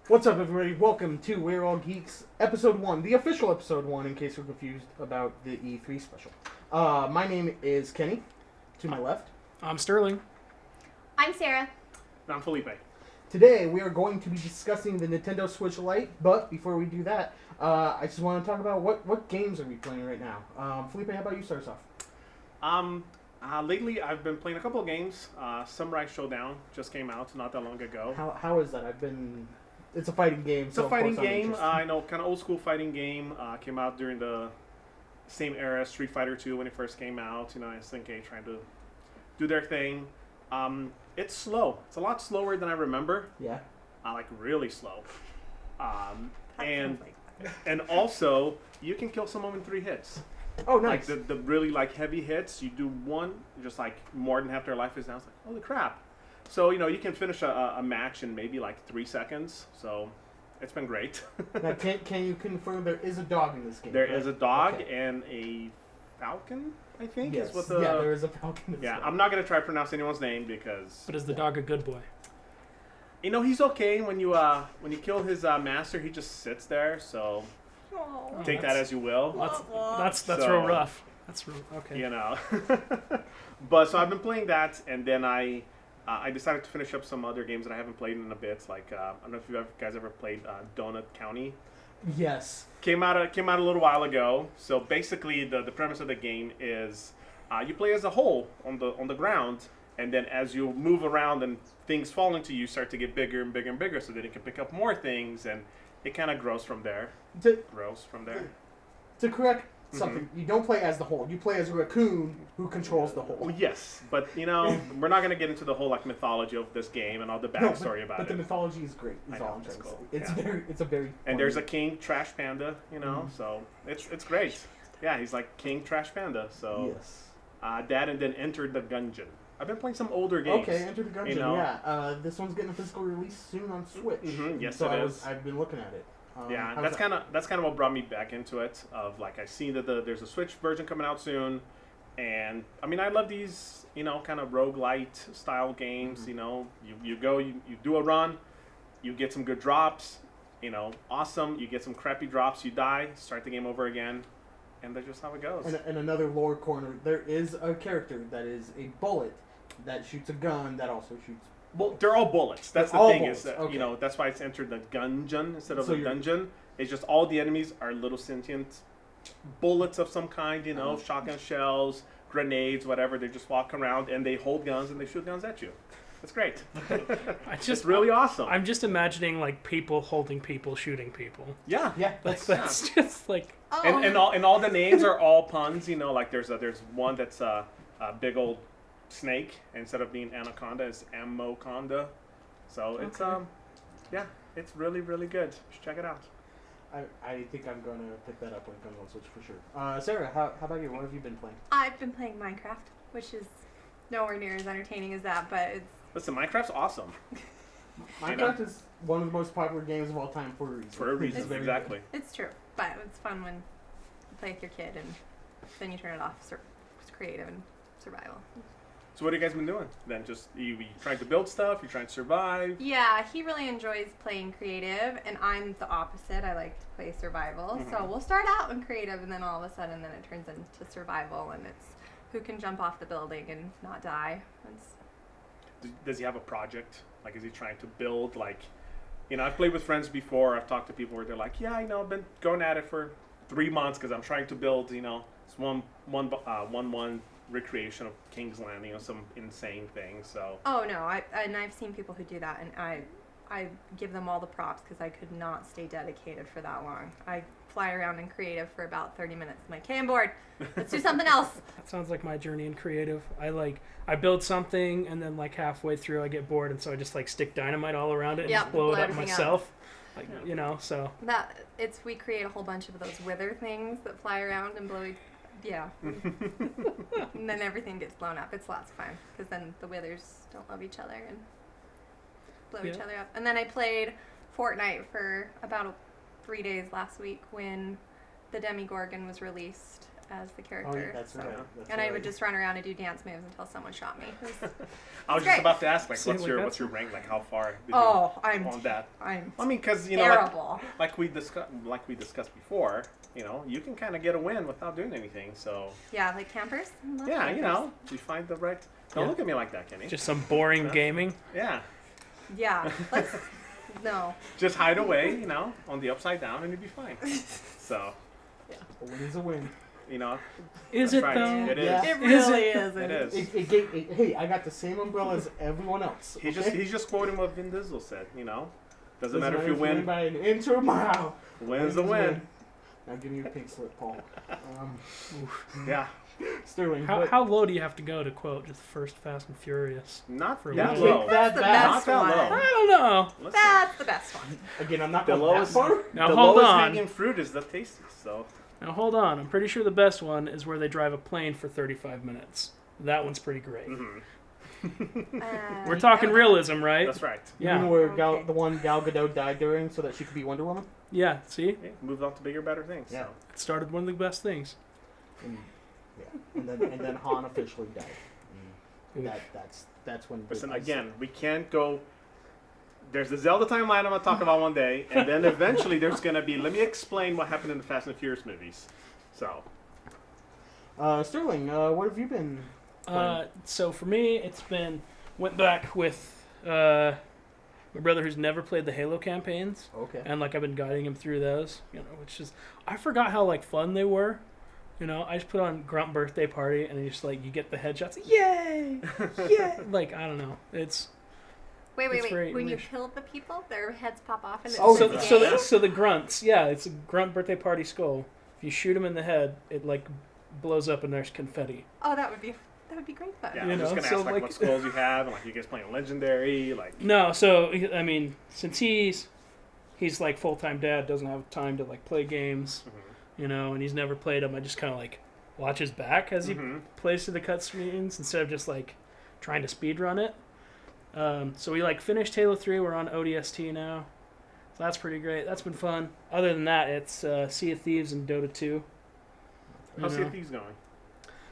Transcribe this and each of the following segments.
What's up, everybody? Welcome to We're All Geeks, Episode 1, the official Episode 1, in case you're confused about the E3 special. My name is Kenny, to my left. I'm Sterling. I'm Sarah. I'm Felipe. Today, we are going to be discussing the Nintendo Switch Lite, but before we do that, I just want to talk about what games are we playing right now. Felipe, how about you start us off? Lately, I've been playing a couple of games. Samurai Showdown just came out not that long ago. How is that? It's a fighting game. It's a fighting game. I know, kind of old school fighting game. Came out during the same era, Street Fighter 2 when it first came out. You know, SNK trying to do their thing. It's slow. It's a lot slower than I remember. Yeah. Like really slow. And also you can kill someone in 3 hits. Oh, nice. Like the really like heavy hits, you do one, just like more than half their life is down. It's like, holy crap. So, you know, you can finish a match in maybe like 3 seconds. So it's been great. Now, can you confirm there is a dog in this game? There is a dog and a falcon, I think. Yes. Is what there is a falcon. I'm not going to try to pronounce anyone's name because... But is the dog a good boy? You know, he's okay. When you kill his master, he just sits there. So take that as you will. That's real rough. That's real, okay. You know. But so I've been playing that, and then I decided to finish up some other games that I haven't played in a bit. Like I don't know if you guys ever played Donut County. Yes. Came out a little while ago. So basically, the premise of the game is you play as a hole on the ground, and then as you move around and things fall into you, start to get bigger and bigger and bigger, so that it can pick up more things, and it kind of grows from there. To correct something, you don't play as the hole. You play as a raccoon who controls the hole. Well, yes, but you know, we're not going to get into the whole like mythology of this game and all the backstory about it. But the mythology is great. Is all I'm trying to say. It's a very. And there's a king trash panda, you know, so it's great. Yeah, he's like King Trash Panda. So yes. That and then Enter the Gungeon. I've been playing some older games. Okay, Enter the Gungeon. You know? Yeah, this one's getting a physical release soon on Switch. Mm-hmm, yes, so it is. I've been looking at it. Yeah, that's kind of what brought me back into it. Of like, I see that there's a Switch version coming out soon, and I mean, I love these, you know, kind of roguelite style games. Mm-hmm. You know, you go, you do a run, you get some good drops, you know, awesome. You get some crappy drops, you die, start the game over again, and that's just how it goes. And another lore corner, there is a character that is a bullet that shoots a gun that also shoots. Well, they're all bullets. That's the all thing bullets. Is that, Okay. you know, that's why it's entered the gungeon instead of the dungeon. It's just all the enemies are little sentient bullets of some kind, you know, shotgun shells, grenades, whatever. They just walk around and they hold guns and they shoot guns at you. It's great. It's really awesome. I'm just imagining like people holding people, shooting people. Yeah. That's just like. Oh. And all the names are all puns, you know. Like there's one that's a big old snake. Instead of being anaconda, it's ammoconda. So it's yeah, it's really really good. You should check it out. I think I'm going to pick that up when it comes on Switch for sure. Sarah, how about you? What have you been playing? I've been playing Minecraft, which is nowhere near as entertaining as that, but it's... Listen, Minecraft's awesome. Minecraft is one of the most popular games of all time for a reason. For a reason, exactly. It's true, but it's fun when you play with your kid and then you turn it off. It's creative and survival. So what have you guys been doing then? Just you trying to build stuff? You trying to survive? Yeah, he really enjoys playing creative, and I'm the opposite. I like to play survival. Mm-hmm. So we'll start out in creative, and then all of a sudden, then it turns into survival, and it's who can jump off the building and not die. Does he have a project? Like, is he trying to build? Like, you know, I've played with friends before. I've talked to people where they're like, yeah, you know, I've been going at it for 3 months because I'm trying to build, you know, this one recreation of King's Landing, you know, some insane thing. So. Oh no, I've seen people who do that, and I give them all the props because I could not stay dedicated for that long. I fly around in creative for about 30 minutes. I'm like, okay, I'm bored. Let's do something else. That sounds like my journey in creative. I build something and then like halfway through I get bored, and so I just like stick dynamite all around it and just blow it up myself. Like, you know, so we create a whole bunch of those wither things that fly around and blow. Yeah. And then everything gets blown up. It's lots of fun because then the withers don't love each other and blow each other up. And then I played Fortnite for about 3 days last week when the Demigorgon was released. as the Oh, character. yeah, that's right. That's and right. I would just run around and do dance moves until someone shot me. I was great. just about to ask, like, Same what's like your that. what's your rank? Like, how far did I'm you on that? I'm I mean, because you know, terrible. like we discussed before, you know, you can kind of get a win without doing anything. So Yeah, like campers. I love yeah, campers. you know, you find the right. Don't Yeah. look at me like that, Kenny. Just some boring gaming. Yeah, Yeah. Let's no. just hide away, you know, on the upside down, and you'd be fine. So, A win is a win. you know, Is that's it right. though? It is. Yeah. It Is really it? is. It is. Hey, I got the same umbrella as everyone else. He's just quoting what Vin Diesel said. You know, doesn't matter if you win. by an inch or a mile. Win's the win. Now give me your pink slip, Paul. Yeah, Sterling. How low do you have to go to quote just first Fast and Furious? not For that a low. win. That's the Not best that one. low. I don't know. Listen, That's the best one. Again, I'm not the going that lowest. far. Now the hold lowest on. hanging fruit is the tastiest. So Now hold on. I'm pretty sure the best one is where they drive a plane for 35 minutes. That one's pretty great. We're talking no. realism, right? that's right. You mean Yeah. where Okay. the one Gal Gadot died during so that she could be Wonder Woman? Yeah. See, Yeah, moved on to bigger, better things. Yeah. So. it started one of the best things. And, yeah. And then Han officially died. And that's when. Listen, it was- again, we can't go. There's the Zelda timeline I'm gonna talk about one day, and then eventually there's gonna be. Let me explain what happened in the Fast and Furious movies. So Sterling, what have you been? So for me, it's been went back with my brother who's never played the Halo campaigns, Okay. and like I've been guiding him through those. You know, which is I forgot how like fun they were. You know, I just put on Grunt Birthday Party, and you just like you get the headshots. Yay! Yeah! Like I don't know. It's Wait. It's very When you English. kill the people, their heads pop off and it's Oh, the game? so the grunts. Yeah, it's a Grunt Birthday Party skull. If you shoot him in the head, it like blows up and there's confetti. Oh, that would be great fun. yeah, You I'm just know, gonna so, ask like like- what skulls you have, and like you guys playing legendary, like. No, so I mean, since he's like full time dad, doesn't have time to like play games, you know, and he's never played them. I just kind of like watch his back as he plays through the cutscenes instead of just like trying to speed run it. So we like finished Halo 3. We're on ODST now, so that's pretty great. That's been fun. Other than that, it's Sea of Thieves and Dota 2. How's You Sea know? of Thieves going?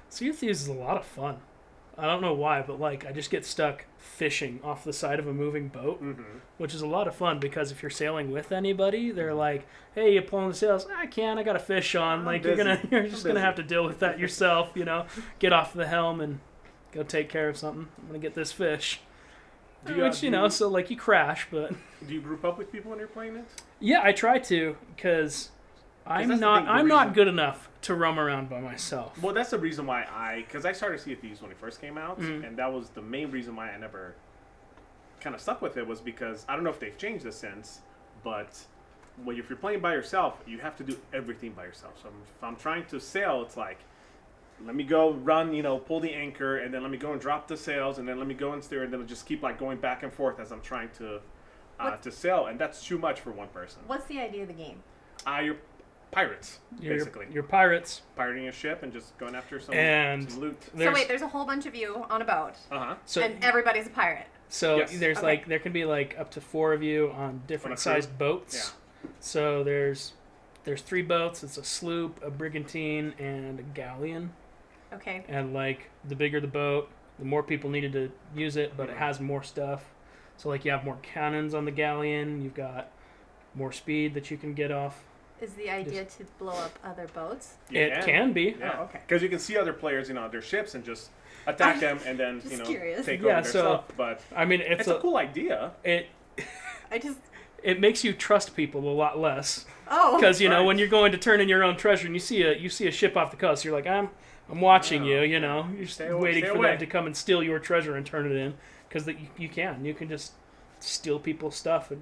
Sea of Thieves is a lot of fun. I don't know why, but like I just get stuck fishing off the side of a moving boat, which is a lot of fun because if you're sailing with anybody, they're like, "Hey, you pulling the sails? I can't. I got a fish on." I'm Like busy. you're just I'm gonna busy. have to deal with that yourself. You know, get off the helm and go take care of something. I'm gonna get this fish. Do you, Which you know, so like you crash, but Do you group up with people when you're playing it? yeah, I try to because that's I'm the not thing, the I'm not reason- good enough to roam around by myself. Well, that's the reason why because I started Sea of Thieves when it first came out, Mhm. and that was the main reason why I never kind of stuck with it was because I don't know if they've changed this since, but if you're playing by yourself, you have to do everything by yourself. So if I'm trying to sail, it's like, let me go run, pull the anchor, and then let me go and drop the sails, and then let me go and steer, and then I'll just keep like going back and forth as I'm trying to sail, and that's too much for one person. What's the idea of the game? You're pirates, You're basically. you're pirates, Pirating a ship and just going after some loot. So wait, there's a whole bunch of you on a boat, so and everybody's a pirate. So Yes. there's Okay. there can be like up to 4 of you on different crew? sized boats. So there's 3 boats. It's a sloop, a brigantine, and a galleon. Okay. And like the bigger the boat, the more people needed to use it, but it has more stuff. So like you have more cannons on the galleon. You've got more speed that you can get off. Is the idea to blow up other boats? It can be. Yeah. Oh, okay. Because you can see other players, their ships and just attack them and then, just curious. take Yeah, over their so- stuff. But I mean, it's a cool idea. I just. It makes you trust people a lot less. Oh. Because Right. when you're going to turn in your own treasure and you see a ship off the coast, you're like, I'm watching you. You're just waiting for them to come and steal your treasure and turn it in. Because you can just steal people's stuff and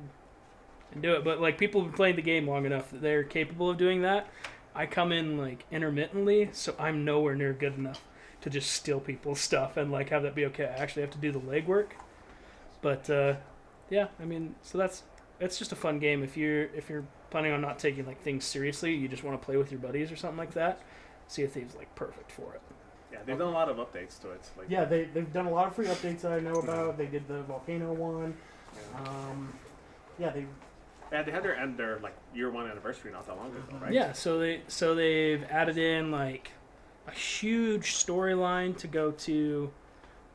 do it. But like people have been playing the game long enough that they're capable of doing that. I come in like intermittently, so I'm nowhere near good enough to just steal people's stuff and like have that be okay. I actually have to do the legwork. But yeah, I mean, so it's just a fun game if you're planning on not taking like things seriously, you just want to play with your buddies or something like that. Sea of Thieves is like perfect for it. Yeah, they've done a lot of updates to it. Like, Yeah, they've done a lot of free updates that I know about. They did the volcano one. They yeah, they had their like year 1 anniversary not that long ago, right? Yeah, so they've added in like a huge storyline to go to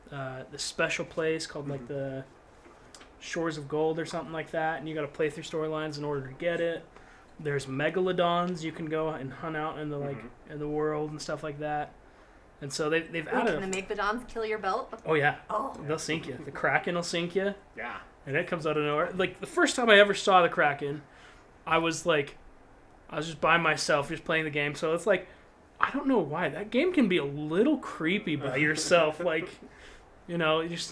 the special place called like the Shores of Gold or something like that, and you got to play through storylines in order to get it. There's megalodons you can go and hunt out in the in the world and stuff like that. And so they've added. Can the megalodons kill your belt? Oh yeah. Oh. They'll sink you. The Kraken will sink you. Yeah. And it comes out of nowhere. Like the first time I ever saw the Kraken, I was just by myself, just playing the game. So it's like, I don't know why that game can be a little creepy by yourself. Like, you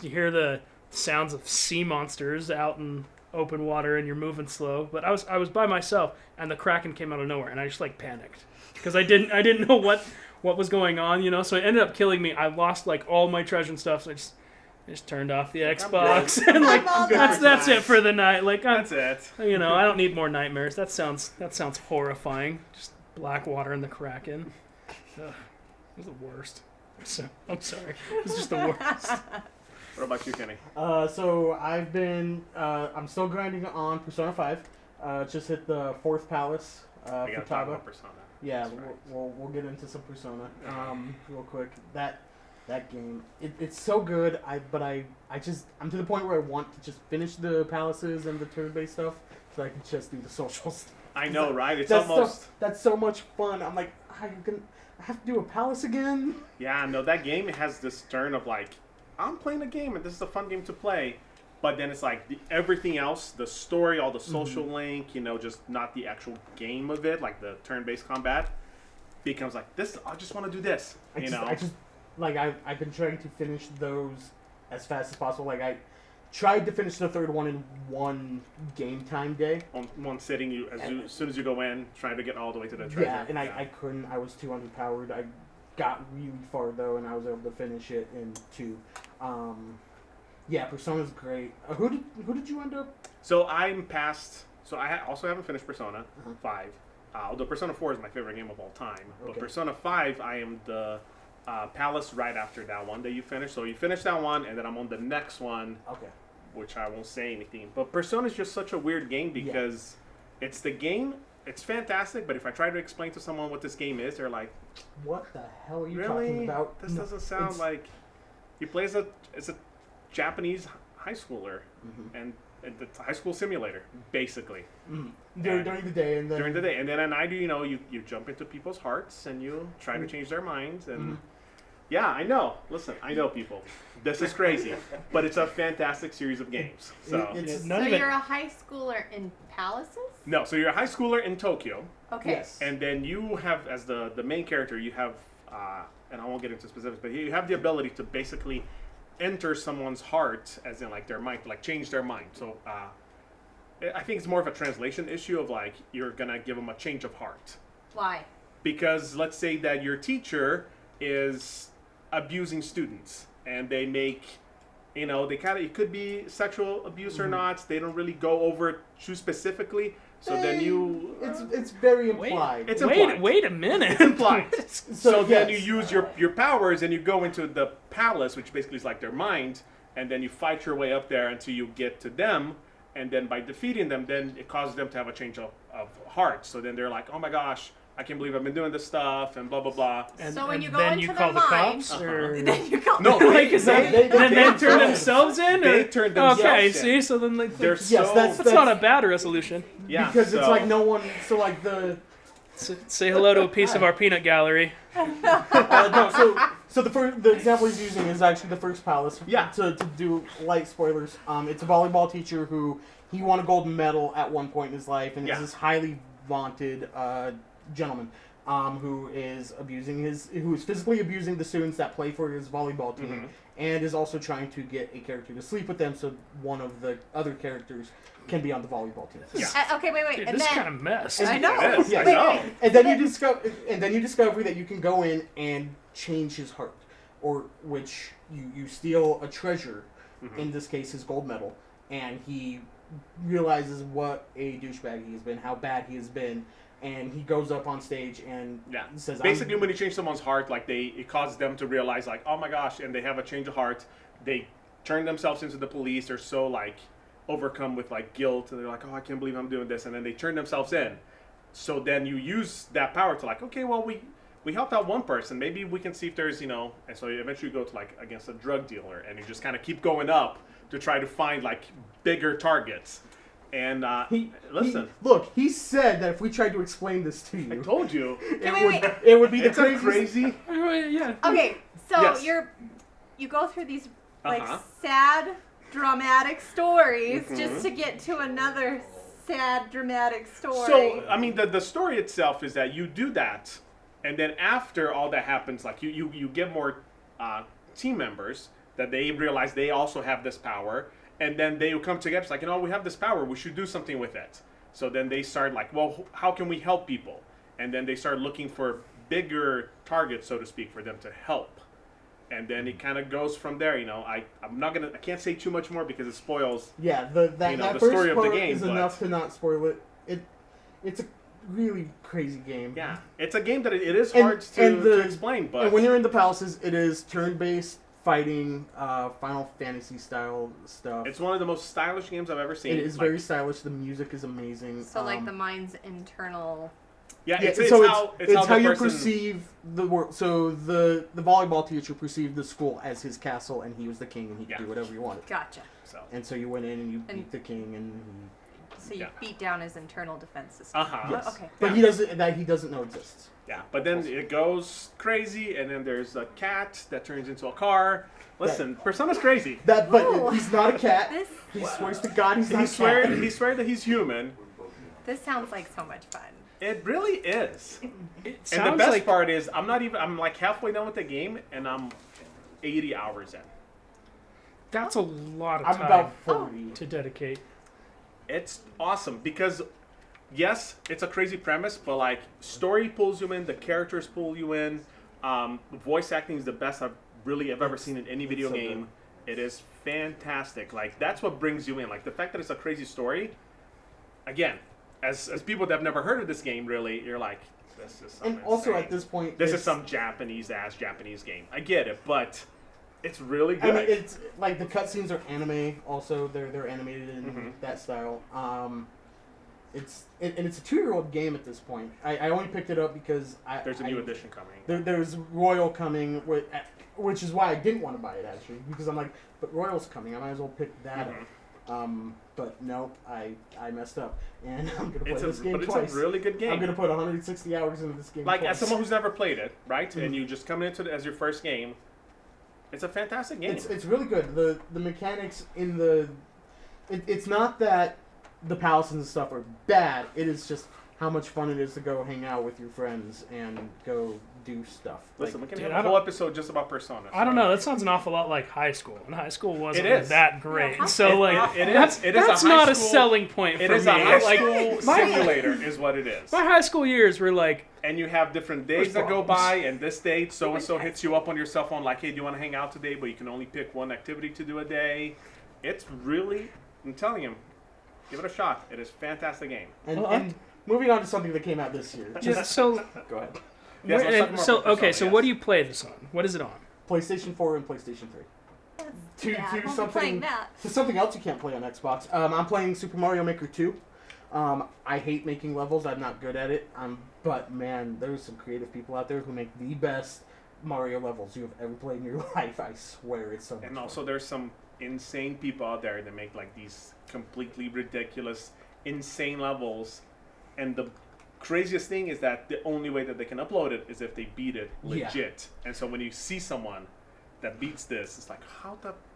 hear the sounds of sea monsters out in open water, and you're moving slow. But I was by myself, and the Kraken came out of nowhere, and I just like panicked because I didn't know what was going on. So it ended up killing me. I lost like all my treasure and stuff. So I just turned off the Xbox and like that's it for the night. Like that's it. I don't need more nightmares. That sounds horrifying. Just black water and the Kraken. Ugh, it was the worst. So I'm sorry. It was just the worst. What about you, Kenny? So I've been I'm still grinding on Persona 5. Just hit the 4th palace. Futaba. Yeah, we'll get into some Persona real quick. That game, it's so good. I'm to the point where I want to just finish the palaces and the turn-based stuff so I can just do the social stuff. I know, right? It's that's so much fun. I'm like, I have to do a palace again. Yeah, no, that game has this turn of like, I'm playing a game and this is a fun game to play, but then it's like everything else, the story, all the social link, just not the actual game of it, like the turn-based combat, becomes like this. I just want to do this. I've been trying to finish those as fast as possible. Like I tried to finish the 3rd one in one game time day. On one sitting, as soon as you go in, trying to get all the way to the treasure. Yeah, and I couldn't. I was too underpowered. I got really far though, and I was able to finish it in 2. Yeah, Persona's great. Who did you end up? So I'm past. So I also haven't finished Persona 5. Although Persona 4 is my favorite game of all time, but Persona 5, I am the palace right after that one that you finished. So you finish that one, and then I'm on the next one. Okay. Which I won't say anything. But Persona is just such a weird game because it's the game. It's fantastic, but if I try to explain to someone what this game is, they're like, "What the hell are you really? talking about? This doesn't sound like." He plays as a Japanese high schooler, and the high school simulator, basically. During the day, and then during the day, and then at night, you jump into people's hearts and you try to change their minds and. Yeah, I know. Listen, I know people. This is crazy, but it's a fantastic series of games. So, you're a high schooler in palaces? No, so you're a high schooler in Tokyo. Okay. Yes. And then you have, as the main character, you have, and I won't get into specifics, but you have the ability to basically enter someone's heart, as in like their mind, like change their mind. So I think it's more of a translation issue of like you're gonna give them a change of heart. Why? Because let's say that your teacher is abusing students, and they make, it could be sexual abuse or not. They don't really go over it too specifically. So then it's very implied. It's implied. Wait a minute. It's implied. So then you use your powers and you go into the palace, which basically is like their mind, and then you fight your way up there until you get to them, and then by defeating them, then it causes them to have a change of heart. So then they're like, oh my gosh, I can't believe I've been doing this stuff, and blah, blah, blah. And, so when you go then into you call the mind, cops? Or... then you call no, they turn themselves in? They turn themselves okay, in. See, so then that's not a bad resolution. Yeah, because it's like no one, so like the... Say hello to a piece of our peanut gallery. So the example he's using is actually the first palace. Yeah. To do light spoilers, it's a volleyball teacher who he won a gold medal at one point in his life, and is this highly vaunted gentleman who is physically abusing the students that play for his volleyball team, and is also trying to get a character to sleep with them so one of the other characters can be on the volleyball team. Yeah. Okay, wait. Dude, and this then, kind of mess. I know. Yes, I know. And then you discover that you can go in and change his heart, or which you steal a treasure, in this case his gold medal, and he realizes what a douchebag he has been, how bad he has been, and he goes up on stage and says, basically when you change someone's heart, like it causes them to realize like, oh my gosh, and they have a change of heart, they turn themselves into the police, they're so like overcome with like guilt, and they're like, oh, I can't believe I'm doing this, and then they turn themselves in. So then you use that power to like, okay, well, we helped out one person. Maybe we can see if there's, and so you eventually go to like against a drug dealer, and you just kind of keep going up to try to find like bigger targets. And listen, he said that if we tried to explain this to you, I told you, it would be the crazy. Yeah. Okay, so Yes. you go through these like sad, dramatic stories just to get to another sad, dramatic story. So I mean, the story itself is that you do that, and then after all that happens, like you get more team members that they realize they also have this power. And then they will come together. It's like, we have this power. We should do something with it. So then they start like, well, how can we help people? And then they start looking for bigger targets, so to speak, for them to help. And then it kind of goes from there. I can't say too much more because it spoils. Yeah, that the first story of part the game is enough to not spoil it. It's a really crazy game. Yeah, it's a game that it is hard to explain. But and when you're in the palaces, it is turn-based fighting, Final Fantasy style stuff. It's one of the most stylish games I've ever seen. It is very stylish. The music is amazing. So like the mind's internal. Yeah, it's how you perceive the world. So the volleyball teacher perceived the school as his castle, and he was the king, and he could do whatever he wanted. Gotcha. So you went in and you beat the king, and so you beat down his internal defense system. Yes. Okay. But he doesn't know exists. Yeah, but then it goes crazy, and then there's a cat that turns into a car. Listen, Persona's crazy. But he's not a cat. He swears to God he's not a cat. He swears that he's human. This sounds like so much fun. It really is. And the best part is, I'm like halfway done with the game, and I'm 80 hours in. That's a lot of time. I'm about 40 to dedicate. It's awesome because, yes, it's a crazy premise, but like story pulls you in, the characters pull you in. Voice acting is the best I've ever seen in any video game. It is fantastic. Like that's what brings you in. Like the fact that it's a crazy story. Again, as people that have never heard of this game, really, you're like, this is something. And also insane. at this point, this is some Japanese game. I get it, but it's really good. I mean, it's like the cutscenes are anime. Also, they're animated in that style. It's a 2-year-old game at this point. I only picked it up because there's a new edition coming. There's Royal coming, which is why I didn't want to buy it actually, because I'm like, but Royal's coming. I might as well pick that up. But no, I messed up, and I'm gonna play this game twice. It's a really good game. I'm gonna put 160 hours into this game. Like twice. as someone who's never played it, right? And you just come into it as your first game. It's a fantastic game. It's really good. The mechanics in it's not that the palaces and stuff are bad. It is just how much fun it is to go hang out with your friends and go do stuff. Listen, we can have a whole episode just about Persona. I don't know. That sounds an awful lot like high school, and high school wasn't that great. Yeah, so that's not a selling point for me. It is a high school simulator, is what it is. My high school years were like. And you have different days that go by, and this date, so-and-so hits you up on your cell phone like, hey, do you want to hang out today? But you can only pick one activity to do a day. It's really, I'm telling you, give it a shot. It is a fantastic game. And moving on to something that came out this year. Go ahead. Yes, so what do you play this on? What is it on? PlayStation 4 and PlayStation 3. To something else you can't play on Xbox. I'm playing Super Mario Maker 2. I hate making levels. I'm not good at it. But man, there's some creative people out there who make the best Mario levels you have ever played in your life. I swear, it's so much And also, there's some insane people out there that make like these completely ridiculous, insane levels. And the craziest thing is that the only way that they can upload it is if they beat it legit. Yeah. And so when you see someone that beats this, it's like,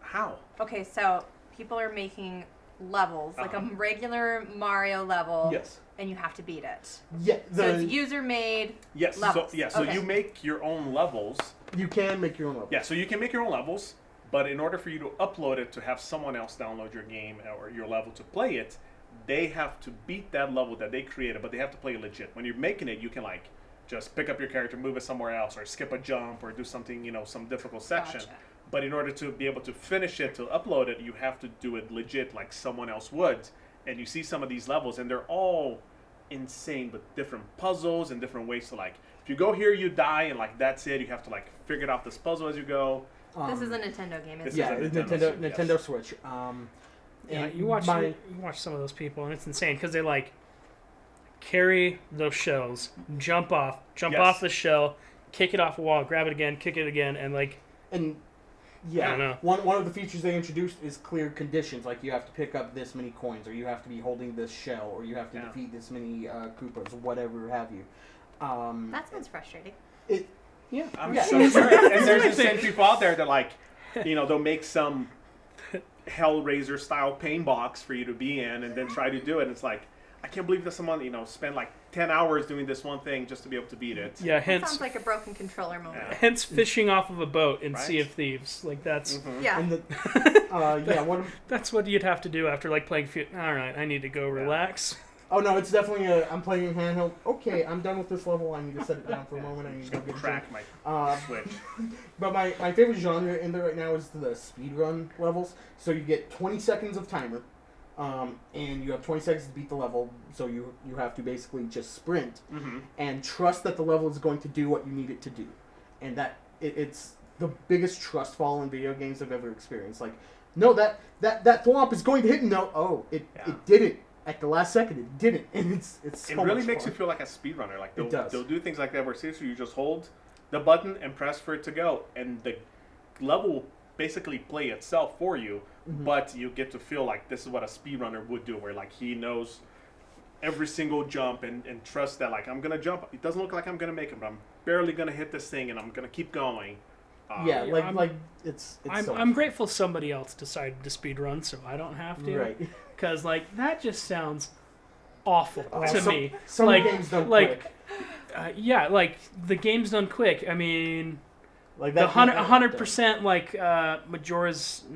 how? Okay, so people are making levels, like a regular Mario level. Yes. And you have to beat it. Yeah. So it's user-made levels. So you make your own levels. You can make your own levels. Yeah, so you can make your own levels, but in order for you to upload it to have someone else download your game or your level to play it, they have to beat that level that they created, but they have to play it legit. When you're making it, you can like just pick up your character, move it somewhere else, or skip a jump, or do something, some difficult section. Gotcha. But in order to be able to finish it, to upload it, you have to do it legit like someone else would. And you see some of these levels, and they're all insane with different puzzles and different ways to like, if you go here, you die, and like that's it. You have to like figure out this puzzle as you go. This is a Nintendo game, isn't yeah, it? Nintendo Switch. You watch some of those people, and it's insane because they like carry those shells, jump off the shell, kick it off a wall, grab it again, kick it again, and like. And I don't know. One of the features they introduced is clear conditions, like you have to pick up this many coins, or you have to be holding this shell, or you have to defeat this many Koopas, whatever have you. That sounds frustrating. I'm so sure. And there's the same people out there that like, they'll make some Hellraiser style pain box for you to be in, and then try to do it. And it's like, I can't believe that someone spent like 10 hours doing this one thing just to be able to beat it. Yeah, hence sounds like a broken controller moment. Yeah. Hence fishing off of a boat in Sea of Thieves. Like that's Yeah. And that's what you'd have to do after like playing. All right, I need to go relax. Oh no, it's definitely I'm playing handheld. Okay, I'm done with this level. I need to set it down for a moment. I need to go get a drink. My Switch. But my favorite genre in there right now is the speedrun levels. So you get 20 seconds of timer, and you have 20 seconds to beat the level. So you have to basically just sprint and trust that the level is going to do what you need it to do, and that it's the biggest trust fall in video games I've ever experienced. Like, no, that thwomp is going to hit. No, it didn't. At the last second, it didn't, and it's so much really makes fun. you feel like a speedrunner. Like they'll do things like that where seriously you just hold the button and press for it to go, and the level will basically play itself for you. But you get to feel like this is what a speedrunner would do, where like he knows every single jump and trusts that like I'm gonna jump. It doesn't look like I'm gonna make it, but I'm barely gonna hit this thing, and I'm gonna keep going. I'm grateful somebody else decided to speedrun, so I don't have to. Right. Because like that just sounds awful to me. Some like, games done quick. Like the game's done quick. I mean, like the 100% like Majora's I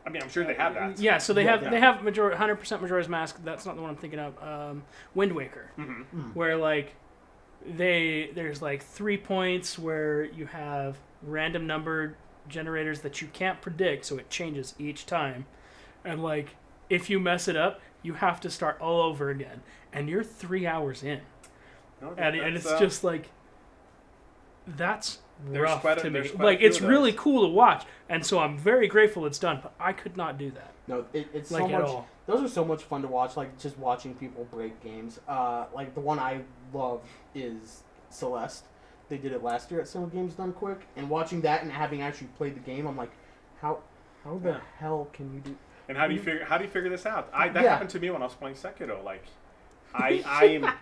mean, I'm sure they have that. Yeah, so they have 100% Majora's Mask. That's not the one I'm thinking of. Wind Waker, where like there's like 3 points where you have random number generators that you can't predict, so it changes each time, and like if you mess it up, you have to start all over again, and you're 3 hours in, and it's just like that's rough to me. Like it's really cool to watch, and so I'm very grateful it's done, but I could not do that. No, it's like so much. all. Those are so much fun to watch. Like just watching people break games. Like the one I love is Celeste. They did it last year at Summer Games Done Quick, and watching that and having actually played the game, I'm like, how the hell can you do? And how do you figure this out? That happened to me when I was playing Sekiro. Like, I am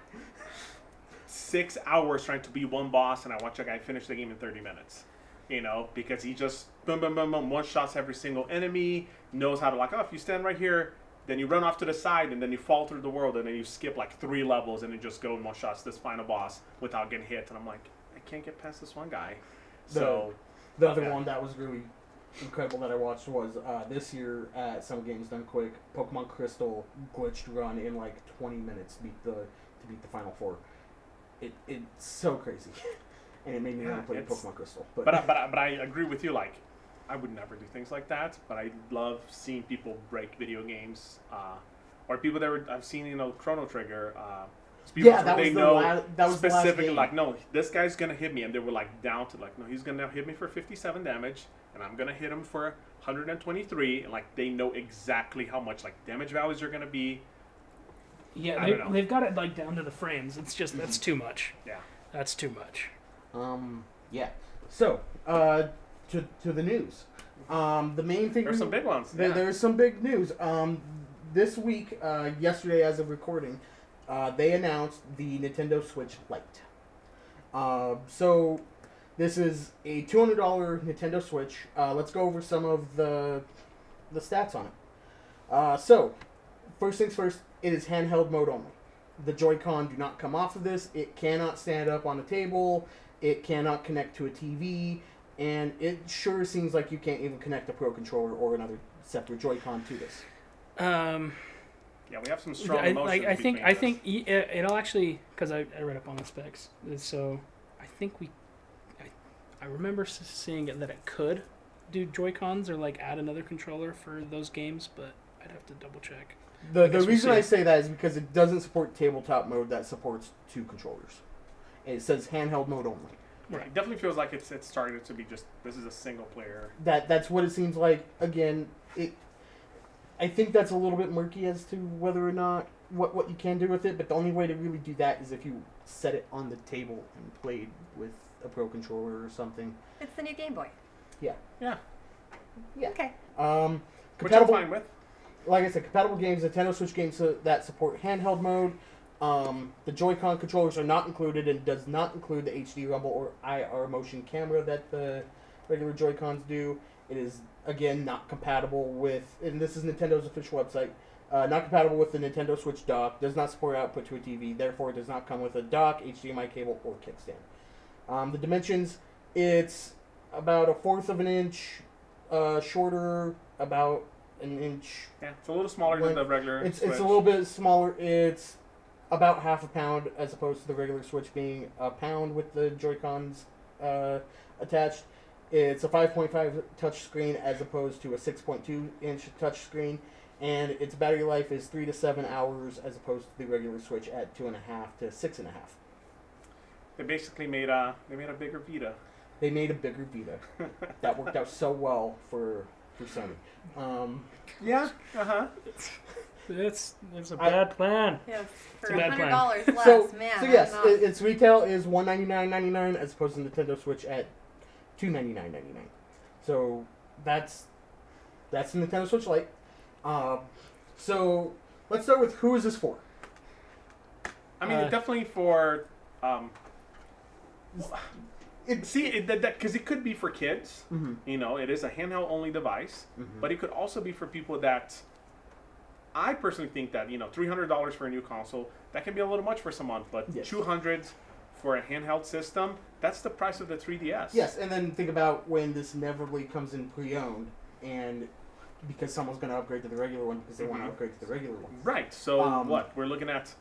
6 hours trying to beat one boss, and I watch a guy finish the game in 30 minutes. Because he just boom, boom, boom, boom, one shots every single enemy. Knows how to if you stand right here, then you run off to the side, and then you fall through the world, and then you skip like 3 levels, and then just go and one shots this final boss without getting hit. And I'm like, I can't get past this one guy. The other one that was really incredible that I watched was this year at Some Games Done Quick, Pokemon Crystal glitched run in like 20 minutes to beat the final 4. It's so crazy, and it made me want to play Pokemon Crystal. But I agree with you. Like, I would never do things like that. But I love seeing people break video games, or people I've seen Chrono Trigger. That was specifically the last like, no, this guy's gonna hit me, and they were like down to like, no, he's gonna hit me for 57 damage, and I'm gonna hit him for 123, and like they know exactly how much like damage values are gonna be. Yeah, they've got it like down to the frames. It's just that's too much. Yeah, that's too much. Yeah. So, to the news. The main thing. There's some big ones. There's some big news. This week, yesterday as of recording, they announced the Nintendo Switch Lite. So, this is a $200 Nintendo Switch. Let's go over some of the stats on it. So, first things first, it is handheld mode only. The Joy-Con do not come off of this. It cannot stand up on a table. It cannot connect to a TV. And it sure seems like you can't even connect a Pro Controller or another separate Joy-Con to this. Yeah, we have some strong emotions. I think it'll actually, because I read up on the specs, so I think I remember seeing it that it could do Joy-Cons or like add another controller for those games, but I'd have to double check. The reason I say that is because it doesn't support tabletop mode that supports 2 controllers. It says handheld mode only. Right. It definitely feels like it's started to be just, this is a single player. That's what it seems like. Again, I think that's a little bit murky as to whether or not what you can do with it, but the only way to really do that is if you set it on the table and played with a Pro Controller or something. It's the new Game Boy. Yeah. Yeah. Okay. Which I'm fine with. Like I said, compatible games, Nintendo Switch games that support handheld mode. The Joy-Con controllers are not included and does not include the HD Rumble or IR motion camera that the regular Joy-Cons do. It is, again, not compatible with, and this is Nintendo's official website, not compatible with the Nintendo Switch dock, does not support output to a TV, therefore it does not come with a dock, HDMI cable, or kickstand. The dimensions, it's about 1/4 of an inch shorter, about an inch. Yeah, it's a little smaller than the regular It's Switch. a little bit smaller. It's about 1/2 pound as opposed to the regular Switch being a pound with the Joy-Cons attached. It's a 5.5 touch screen as opposed to a 6.2 inch touch screen, and its battery life is 3 to 7 hours as opposed to the regular Switch at 2.5 to 6.5. They basically made a bigger Vita. They made a bigger Vita. That worked out so well for Sony. Yeah. It's a bad plan. Yes, for a bad plan. $100 less, So man. yes, I'm not- its retail is $199.99 as opposed to Nintendo Switch at $299.99. So that's the Nintendo Switch Lite. So let's start with who is this for? I mean, definitely for. Because it could be for kids. Mm-hmm. You know, it is a handheld only device, Mm-hmm. but it could also be for people that. I personally think that $300 for a new console, that can be a little much for someone, but Yes. $200 for a handheld system, that's the price of the 3DS. Yes, and then think about when this inevitably comes in pre-owned, and because someone's going to upgrade to the regular one because they want to upgrade to the regular one. Right. So what we're looking at,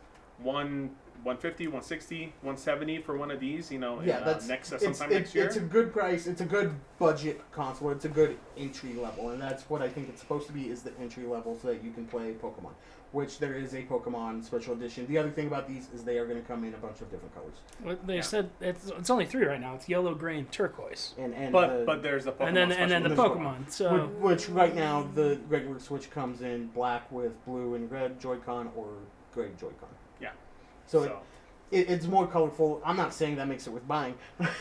150, 160, 170 for one of these. That's sometime next year. It's a good price. It's a good budget console. It's a good entry level, and that's what I think it's supposed to be. Is the entry level so that you can play Pokemon, which there is a Pokemon Special Edition. The other thing about these is they are going to come in a bunch of different colors. Well, they said it's only 3 right now. It's yellow, gray, and turquoise. But there's the Pokemon and then the Special Pokemon. So which right now the regular Switch comes in black with blue and red Joy-Con or gray Joy-Con. Yeah. So it's more colorful. I'm not saying that makes it worth buying.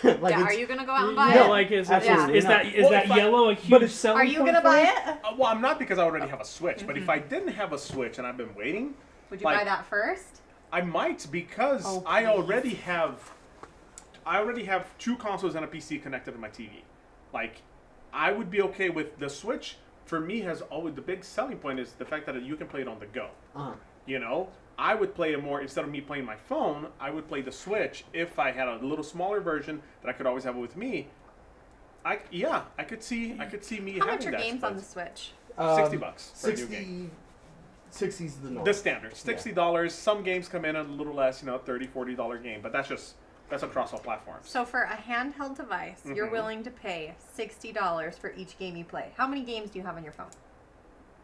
are you gonna go out and buy no, it? like is Absolutely that not. yellow a huge selling Are you point gonna for buy you? it? Well, I'm not because I already have a Switch. But if I didn't have a Switch and I've been waiting, Would you buy that first? I might because Oh, I please. already have 2 consoles and a PC connected to my TV. Like, I would be okay with the Switch. For me, has always the big selling point is the fact that you can play it on the go. I would play it more instead of me playing my phone. I would play the Switch if I had a little smaller version that I could always have it with me. I could see me How having much are that. games on the Switch? $60 for a new game. 60 is the norm. The standard, $60. Some games come in a little less, $30, $40 game, but that's across all platforms. So for a handheld device, you're willing to pay $60 for each game you play. How many games do you have on your phone?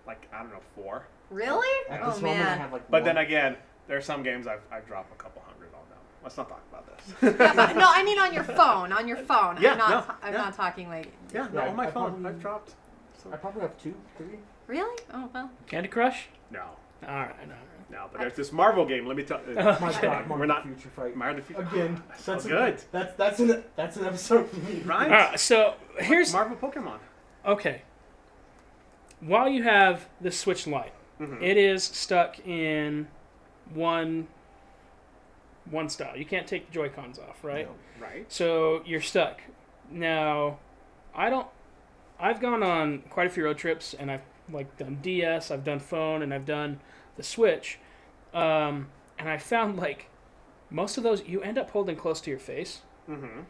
Like, I don't know, 4. Really? At Oh this moment, I man. have But one. then again, there are some games I've dropped a couple hundred on them. Let's not talk about this. Yeah, but, no, I mean on your phone. On your phone. Yeah, I'm not talking like. Yeah, Yeah, on my I phone, probably- I've dropped. I probably have 2, 3. Really? Oh well. Candy Crush? No, All right. but there's this Marvel game. Let me tell you. My God, We're not Future Fight. Mario the Future. Again, That's good. That's an episode for me. Right? All right. So here's Marvel Pokemon. okay. While you have the Switch Lite, it is stuck in one style. You can't take the Joy-Cons off, right? No. Right. So you're stuck. Now, I've gone on quite a few road trips, and I've done DS, I've done phone, and I've done the Switch. And I found most of those you end up holding close to your face. Mm-hmm.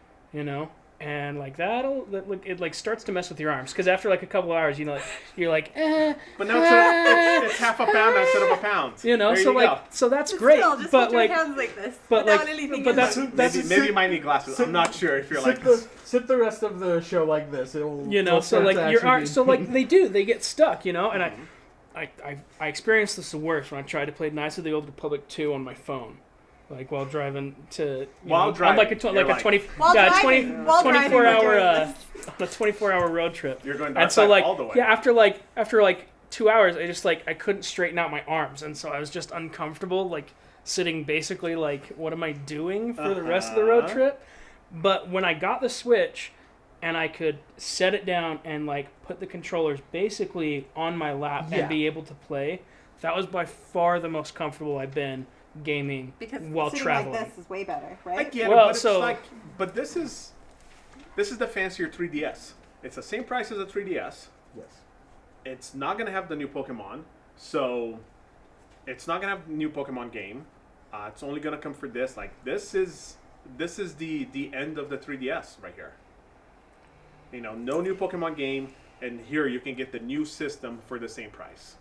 And it starts to mess with your arms because after a couple hours, you're like, eh. But now it's half a pound instead of a pound. There you go. So that's great. Still, just but hold your hands like this. but without anything but in that's it. Maybe you might need glasses. I'm not sure if you're like sit the rest of the show like this. It'll so it'll your arm, actually be- they get stuck, and I experienced this the worst when I tried to play Knights of the Old Republic 2 on my phone. While driving to While on driving, a 24 hour road trip. You're going And so all the way. after 2 hours, I couldn't straighten out my arms, and so I was just uncomfortable, like sitting basically like, what am I doing for the rest of the road trip? But when I got the Switch and I could set it down and like put the controllers basically on my lap and be able to play, that was by far the most comfortable I've been gaming while traveling. Like this is way better, right? I get it, but it's like, but this is the fancier 3DS. It's the same price as a 3DS. Yes. It's not gonna have the new Pokemon, so it's not gonna have the new Pokemon game. It's only gonna come for this. Like this is the end of the 3DS right here. You know, no new Pokemon game, and here you can get the new system for the same price.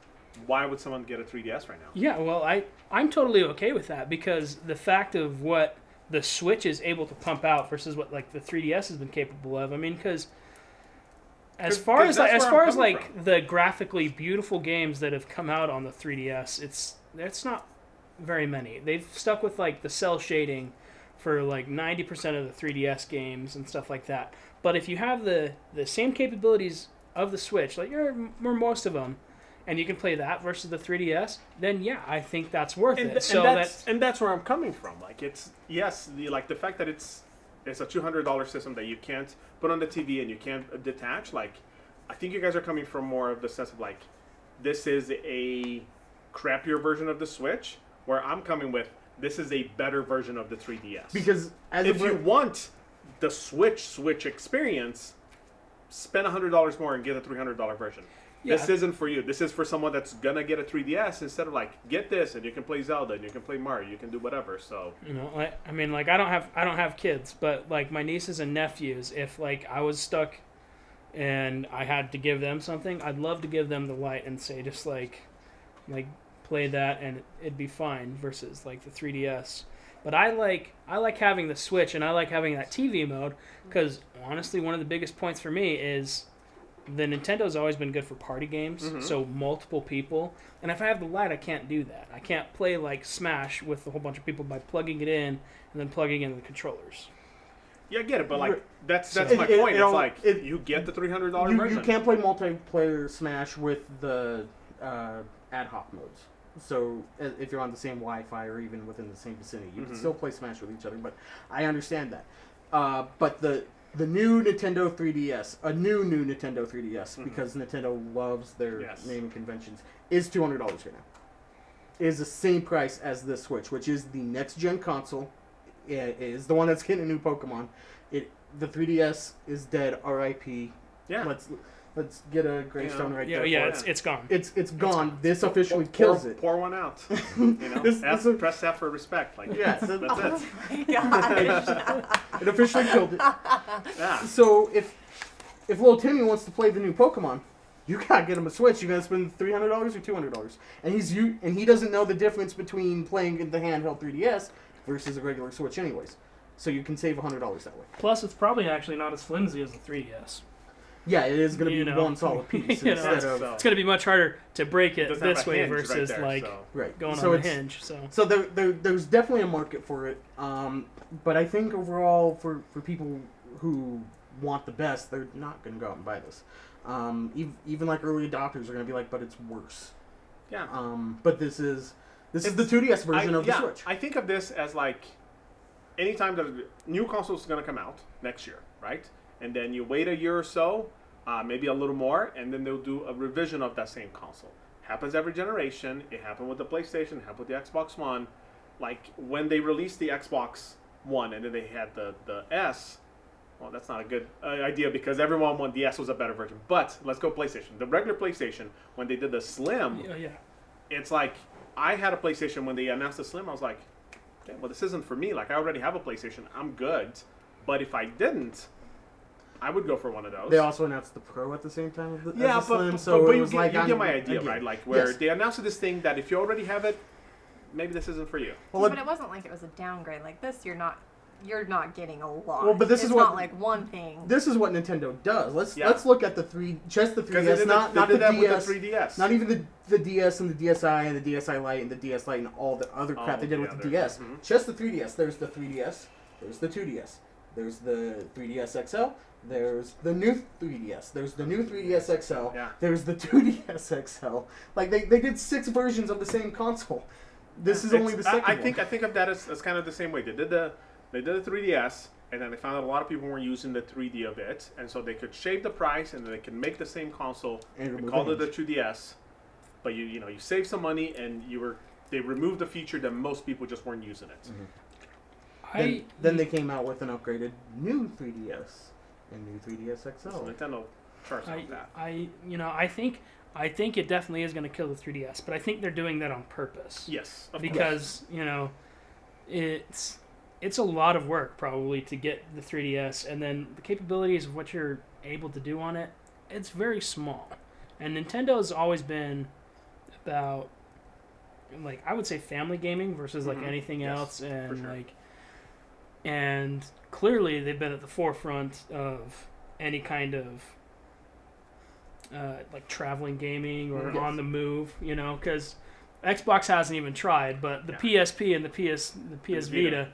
Why would someone get a 3DS right now? Yeah, well, I'm totally okay with that, because the fact of what the Switch is able to pump out versus what like the 3DS has been capable of. I mean, because as far as the graphically beautiful games that have come out on the 3DS, it's not very many. They've stuck with like the cell shading for like 90% of the 3DS games and stuff like that. But if you have the same capabilities of the Switch, like or most of them, and you can play that versus the 3DS, then yeah, I think that's worth it. And that's where I'm coming from. Like it's the fact that it's a $200 system that you can't put on the TV and you can't detach. Like I think you guys are coming from more of the sense of like this is a crappier version of the Switch, where I'm coming with this is a better version of the 3DS. Because if you want the Switch experience, spend $100 more and get a $300 version. Yeah. This isn't for you. This is for someone that's gonna get a 3DS instead of like get this and you can play Zelda and you can play Mario, you can do whatever. So I don't have kids, but like my nieces and nephews, if like I was stuck and I had to give them something, I'd love to give them the Lite and say just like play that and it'd be fine versus like the 3DS. But I like having the Switch and I like having that TV mode because honestly, one of the biggest points for me is the Nintendo's always been good for party games, so multiple people. And if I have the Lite, I can't do that. I can't play like Smash with a whole bunch of people by plugging it in and then plugging in the controllers. Yeah, I get it, but like that's my point. It's like you get the $300 version. You can't play multiplayer Smash with the ad hoc modes. So if you're on the same Wi-Fi or even within the same vicinity, you can still play Smash with each other. But I understand that. But the new Nintendo 3DS, a new Nintendo 3DS, because Nintendo loves their naming conventions, is $200 right now. It is the same price as the Switch, which is the next gen console. It is the one that's getting a new Pokemon. The 3DS is dead. R.I.P. Yeah. Let's get a gravestone right there. Yeah, it's gone. It's gone. This officially kills it. Pour one out. Press F for respect. Like yes, that's it. Oh my gosh. It officially killed it. Yeah. So if little Timmy wants to play the new Pokemon, you gotta get him a Switch. You gotta spend $300 or $200, and he doesn't know the difference between playing the handheld 3DS versus a regular Switch, anyways. So you can save $100 that way. Plus, it's probably actually not as flimsy as the 3DS. Yeah, it is going to be one solid piece instead of... It's going to be much harder to break it this way versus going on the hinge. So there's definitely a market for it. But I think overall, for people who want the best, they're not going to go out and buy this. Even like early adopters are going to be like, but it's worse. Yeah. But this is the 2DS version of the Switch. I think of this as like anytime that a new console is going to come out next year, right? And then you wait a year or so, maybe a little more, and then they'll do a revision of that same console. Happens every generation. It happened with the PlayStation. It happened with the Xbox One. Like when they released the Xbox One and then they had the S, well, that's not a good idea because everyone wanted the S was a better version. But let's go PlayStation. The regular PlayStation, when they did the Slim, it's like I had a PlayStation when they announced the Slim. I was like, okay, well, this isn't for me. Like I already have a PlayStation. I'm good. But if I didn't, I would go for one of those. They also announced the Pro at the same time as the Slim, but so it was you get my idea, right? Like where yes. they announced this thing that if you already have it, maybe this isn't for you. Well, but it wasn't like it was a downgrade. Like this, you're not getting a lot. Well, but this it's is what not like one thing. This is what Nintendo does. Let's look at the 3DS, not the DS, with the 3DS. Not even the DS and the DSi and the DSi Lite and the DS Lite and all the other crap they did with the DS. Just the 3DS. There's the 3DS. There's the 2DS. There's the 3DS XL. There's the new 3DS. There's the new 3DS XL. Yeah. There's the 2DS XL. Like they did 6 versions of the same console. This is only the second I one. think of that as kind of the same way. They did the 3DS, and then they found out a lot of people weren't using the 3D of it, and so they could shave the price, and then they could make the same console and call it the 2DS. But you save some money, and they removed the feature that most people just weren't using it. Mm-hmm. Then they came out with an upgraded new 3DS and new 3DS XL. So Nintendo charged on that. I think it definitely is going to kill the 3DS, but I think they're doing that on purpose. Yes, because it's a lot of work probably to get the 3DS, and then the capabilities of what you're able to do on it, it's very small. And Nintendo's always been about, like, I would say family gaming versus like anything else, and sure. and clearly they've been at the forefront of any kind of like traveling gaming or on the move, because Xbox hasn't even tried, but the PSP and the PS Vita,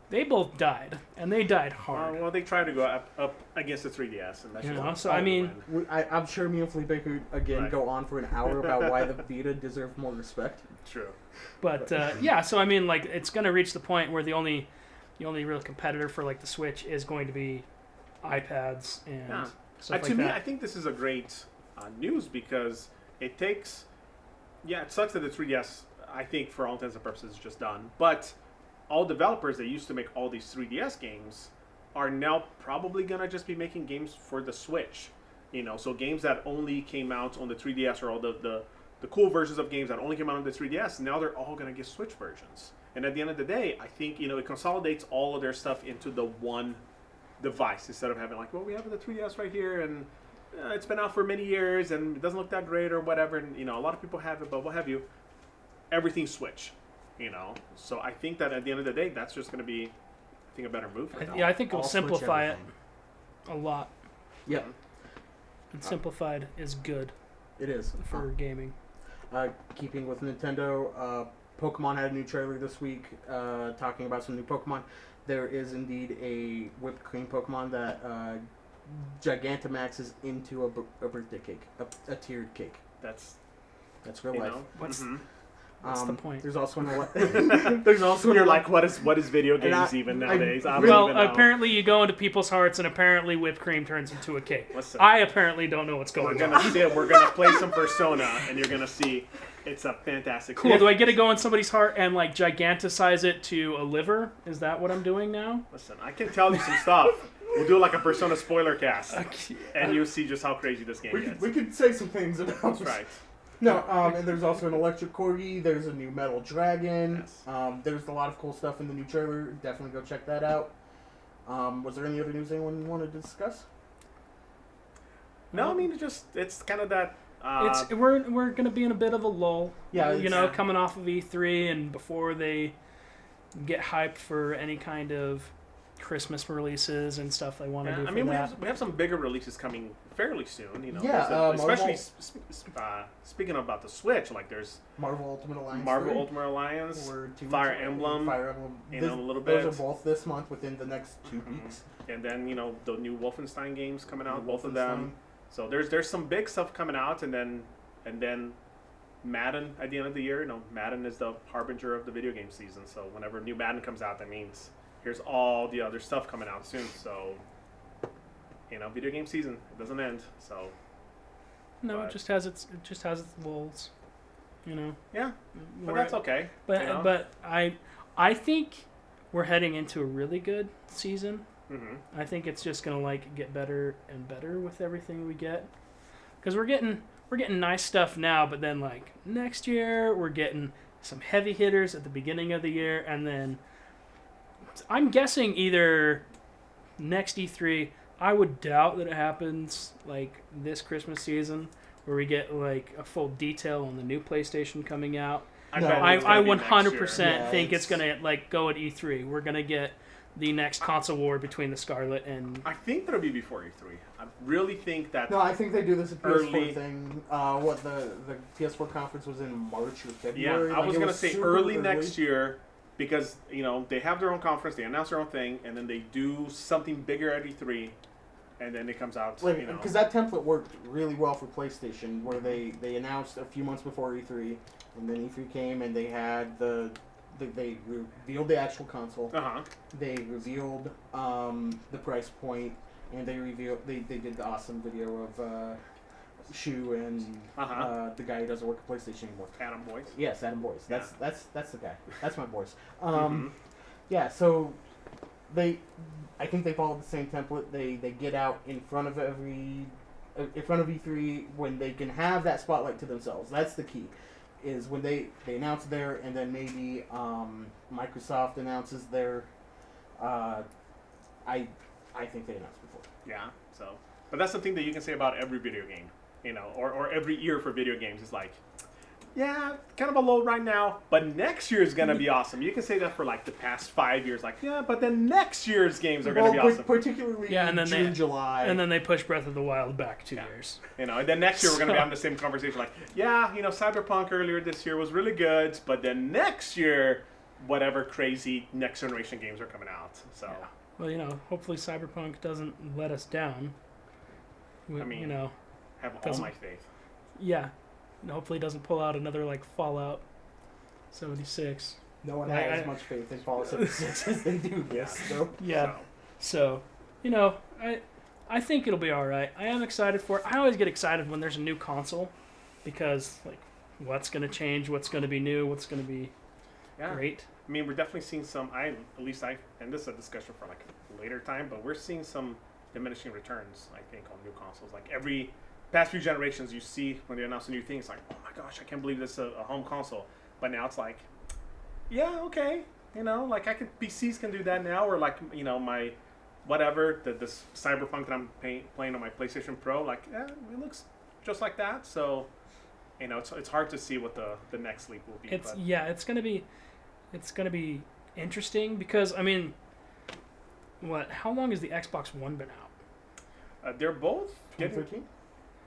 they both died, and they died hard. Well, they tried to go up against the 3DS, and that's so I mean, I'm sure me and Felipe could again go on for an hour about why the Vita deserved more respect. True. But so I mean, like, it's going to reach the point where the only real competitor for like the Switch is going to be iPads and stuff like to me, that. I think this is a great news because it takes. Yeah, it sucks that the 3DS, I think, for all intents and purposes, is just done. But all developers that used to make all these 3DS games are now probably going to just be making games for the Switch. So games that only came out on the 3DS, or all the cool versions of games that only came out on the 3DS, now they're all going to get Switch versions. And at the end of the day, I think, it consolidates all of their stuff into the one device instead of having like, well, we have the 3DS right here, and it's been out for many years, and it doesn't look that great or whatever. And, a lot of people have it, but what have you. Everything Switch. So I think that at the end of the day, that's just going to be, I think, a better move for them. I think it'll simplify it a lot. Yeah. And simplified is good. It is. For gaming. Keeping with Nintendo, Pokemon had a new trailer this week talking about some new Pokemon. There is indeed a whipped cream Pokemon that Gigantamax is into a birthday cake, a tiered cake. That's real life. What's the point? There's also you're like, what is video games even nowadays? Apparently you go into people's hearts, and apparently whipped cream turns into a cake. Listen, I apparently don't know what's going on. We're gonna play some Persona, and you're gonna see it's a fantastic. Cool. Do I get to go in somebody's heart and like giganticize it to a liver? Is that what I'm doing now? Listen, I can tell you some stuff. We'll do like a Persona spoiler cast, and you'll see just how crazy this game gets. We could say some things about. That's right. No, and there's also an electric corgi. There's a new metal dragon. Yes. There's a lot of cool stuff in the new trailer. Definitely go check that out. Was there any other news anyone wanted to discuss? No, I mean it's kind of that. We're gonna be in a bit of a lull. Yeah, coming off of E3 and before they get hyped for any kind of Christmas releases and stuff they want to do. I mean, we have some bigger releases coming fairly soon. Especially speaking about the Switch, like there's Marvel Ultimate Alliance, Fire Emblem, in a little bit. Those are both this month within the next 2 weeks. And then the new Wolfenstein games coming out, both of them. So there's some big stuff coming out, and then Madden at the end of the year. Madden is the harbinger of the video game season. So whenever new Madden comes out, that means here's all the other stuff coming out soon. So, video game season, it doesn't end. So, it just has its lulls. Yeah, but that's okay. But I think we're heading into a really good season. Mm-hmm. I think it's just gonna get better and better with everything we get, because we're getting nice stuff now. But then next year we're getting some heavy hitters at the beginning of the year, and then I'm guessing either next E3. I would doubt that it happens this Christmas season, where we get a full detail on the new PlayStation coming out. I 100% think it's gonna go at E3. We're gonna get the next console war between the Scarlet and. I think that'll be before E3. I really think that. No, I think they do this at PS4 thing. The PS4 conference was in March or February. Yeah, I was gonna say early next year. because they have their own conference, they announce their own thing, and then they do something bigger at E3, and then it comes out. Because that template worked really well for PlayStation, where they announced a few months before E3, and then E3 came and they had they revealed the actual console. They revealed the price point, and they did the awesome video of Shu and the guy who doesn't work at PlayStation anymore. Adam Boyce. Yes, Adam Boyce. Yeah. That's the guy. That's my voice. Yeah. So I think they followed the same template. They get out in front of E3 when they can have that spotlight to themselves. That's the key. Is when they announce there, and then maybe Microsoft announces their. I think they announced before. Yeah. So, but that's something that you can say about every video game, or every year for video games. It's like, yeah, kind of a low right now, but next year is gonna be awesome. You can say that for like the past 5 years, like, yeah, but then next year's games are gonna be awesome. Particularly and then June, July. And then they push Breath of the Wild back 2 years. And then next year we're gonna be having the same conversation, like, yeah, Cyberpunk earlier this year was really good, but then next year, whatever crazy next generation games are coming out. So. Yeah. Well, hopefully Cyberpunk doesn't let us down. Have all my faith. Yeah. And hopefully it doesn't pull out another like Fallout 76. No one has as much faith in Fallout 76 as they do this. So. Yeah. So, I think it'll be all right. I am excited for it. I always get excited when there's a new console because like what's going to change, what's going to be new, what's going to be great. I mean, we're definitely seeing some. And this is a discussion for like a later time, but we're seeing some diminishing returns. I think on new consoles. Like every past few generations, you see when they announce a new thing, it's like, oh my gosh, I can't believe this is a home console. But now it's like, yeah, okay, like PCs can do that now, or like my whatever this Cyberpunk that I'm playing on my PlayStation Pro, like it looks just like that. So it's hard to see what the next leap will be. It's gonna be interesting because I mean, how long has the Xbox One been out? They're both 2013.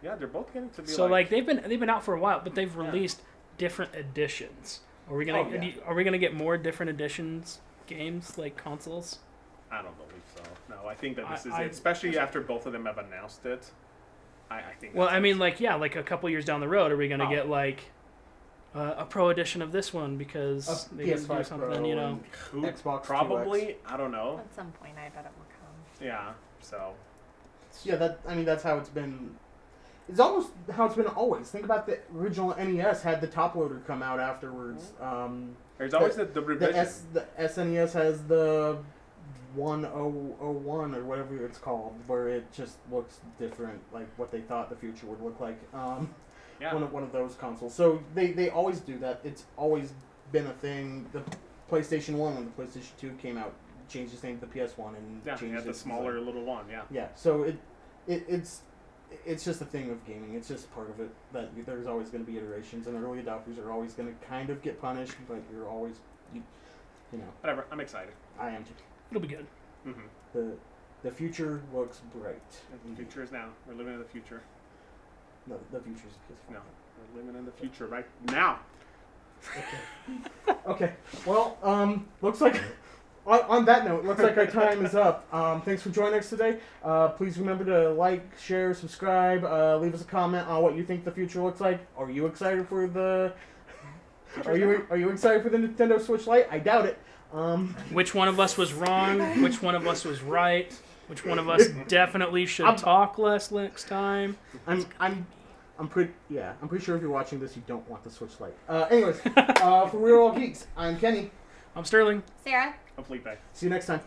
Yeah, they're both getting to be so like they've been out for a while, but they've released different editions. Are we gonna get more different editions games like consoles? I don't believe so. No, I think that this is it. Especially after both of them have announced it. I think. Well, I mean, like a couple years down the road, are we gonna get like a pro edition of this one because they didn't do something? Xbox probably. 2X. I don't know. At some point, I bet it will come. Yeah. So. Yeah, that's how it's been. It's almost how it's been always. Think about the original NES had the top loader come out afterwards. There's always the revision. The SNES has the 1001 or whatever it's called, where it just looks different, like what they thought the future would look like. One of those consoles. So they always do that. It's always been a thing. The PlayStation 1 when the PlayStation 2 came out changed its name to the PS1 and changed the smaller little one. Yeah. Yeah. So it's just a thing of gaming. It's just part of it that there's always going to be iterations, and the early adopters are always going to kind of get punished, but you're always, Whatever. I'm excited. I am too. It'll be good. Mm-hmm. The future looks bright. The future is now. We're living in the future. No, the future is PS4. No, we're living in the future right now. Okay. Well, looks like. On that note, looks like our time is up. Thanks for joining us today. Please remember to like, share, subscribe. Leave us a comment on what you think the future looks like. Are you excited for the? Are you excited for the Nintendo Switch Lite? I doubt it. Which one of us was wrong? Which one of us was right? Which one of us definitely should talk less next time? I'm pretty sure if you're watching this, you don't want the Switch Lite. Anyways, for We're All Geeks, I'm Kenny. I'm Sterling. Sarah. I'm Felipe. See you next time.